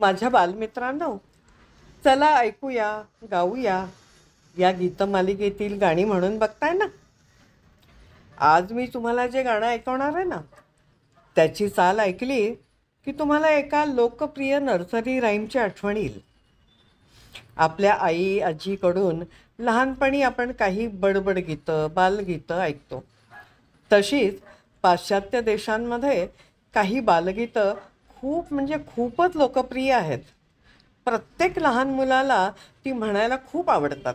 माझ्या बालमित्रांनो, चला ऐकूया, गाऊया या गीतमालिकेतील गाणी म्हणून बघताय ना. आज मी तुम्हाला जे गाणं ऐकवणार आहे ना, त्याची चाल ऐकली की तुम्हाला एका लोकप्रिय नर्सरी राईमची आठवण येईल. आपल्या आई आजीकडून लहानपणी आपण काही बडबड गीतं, बालगीतं ऐकतो. तशीच पाश्चात्य देशांमध्ये काही बालगीतं खूप म्हणजे खूपच लोकप्रिय आहेत. प्रत्येक लहान मुलाला ती म्हणायला खूप आवडतात.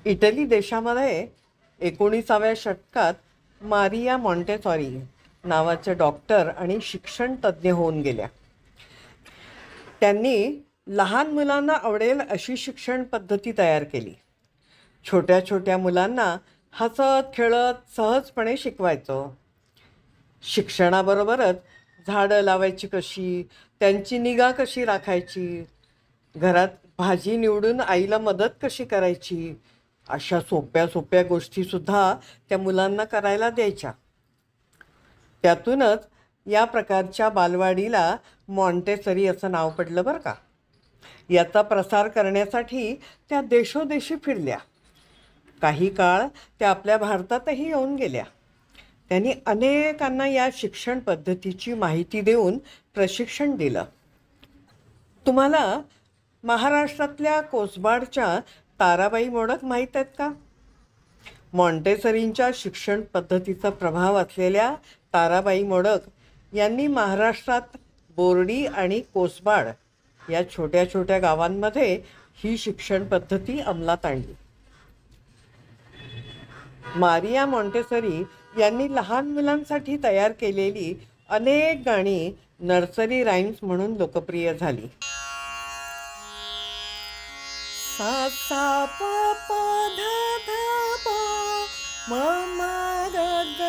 इटली देशामध्ये 19व्या शतकात मारिया मॉन्टेसॉरी नावाचे डॉक्टर आणि शिक्षण तज्ज्ञ होऊन गेल्या. त्यांनी लहान मुलांना आवडेल अशी शिक्षण पद्धती तयार केली. छोट्या छोट्या मुलांना हसत खेळत सहजपणे शिकवायचं. शिक्षणाबरोबरच झाडं लावायची कशी, त्यांची निगा कशी राखायची, घरात भाजी निवडून आईला मदत कशी करायची, अशा सोप्या सोप्या गोष्टीसुद्धा त्या मुलांना करायला द्यायच्या. त्यातूनच या प्रकारच्या बालवाडीला मॉन्टेसरी असं नाव पडलं बरं का. याचा प्रसार करण्यासाठी त्या देशोदेशी फिरल्या. काही काळ त्या आपल्या भारतातही येऊन गेल्या. त्यांनी अनेकांना या शिक्षण पद्धतीची माहिती देऊन प्रशिक्षण दिलं. तुम्हाला महाराष्ट्रातल्या कोसबाडच्या ताराबाई मोडक माहीत आहेत का? मॉन्टेसरींच्या शिक्षण पद्धतीचा प्रभाव असलेल्या ताराबाई मोडक यांनी महाराष्ट्रात बोर्डी आणि कोसबाड या छोट्या छोट्या गावांमध्ये ही शिक्षण पद्धती अंमलात आणली. मारिया मॉन्टेसरी यांनी लहान मुलांसाठी तयार केलेली अनेक गाणी नर्सरी राईम्स म्हणून लोकप्रिय झाली. सा सा प प ध ध प म म ग ग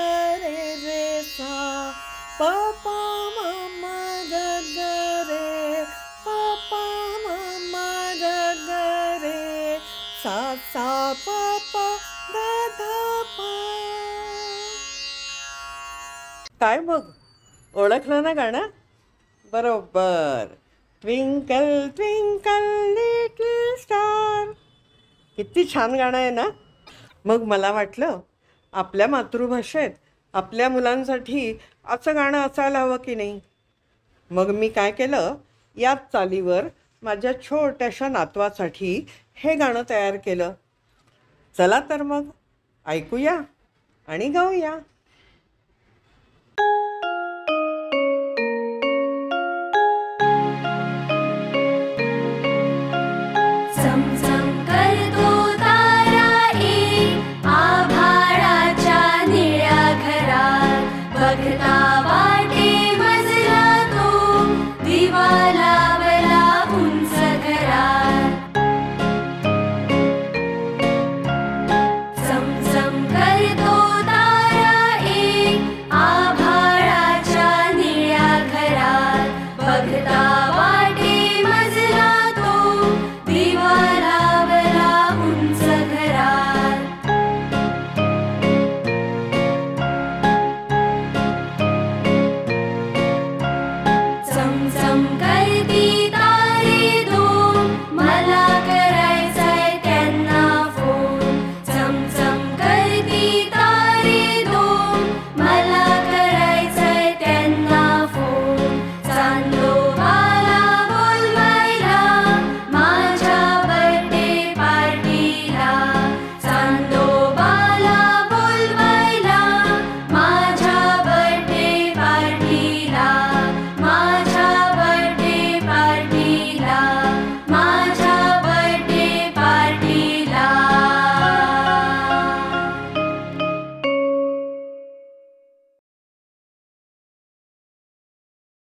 रे रे सा प प म म ग ग रे प प म म ग ग रे सा सा प प ध ध प. काय मग ओळखलं ना गाणं? बरोबर. Twinkle twinkle little star. किती छान गाणं आहे ना. मग मला वाटलं आपल्या मातृभाषेत आपल्या मुलांसाठी असं गाणं असायला हवं की नाही. मग मी काय केलं, याच चालीवर माझ्या छोट्याशा नातवासाठी हे गाणं तयार केलं. चला तर मग ऐकूया आणि गाऊया.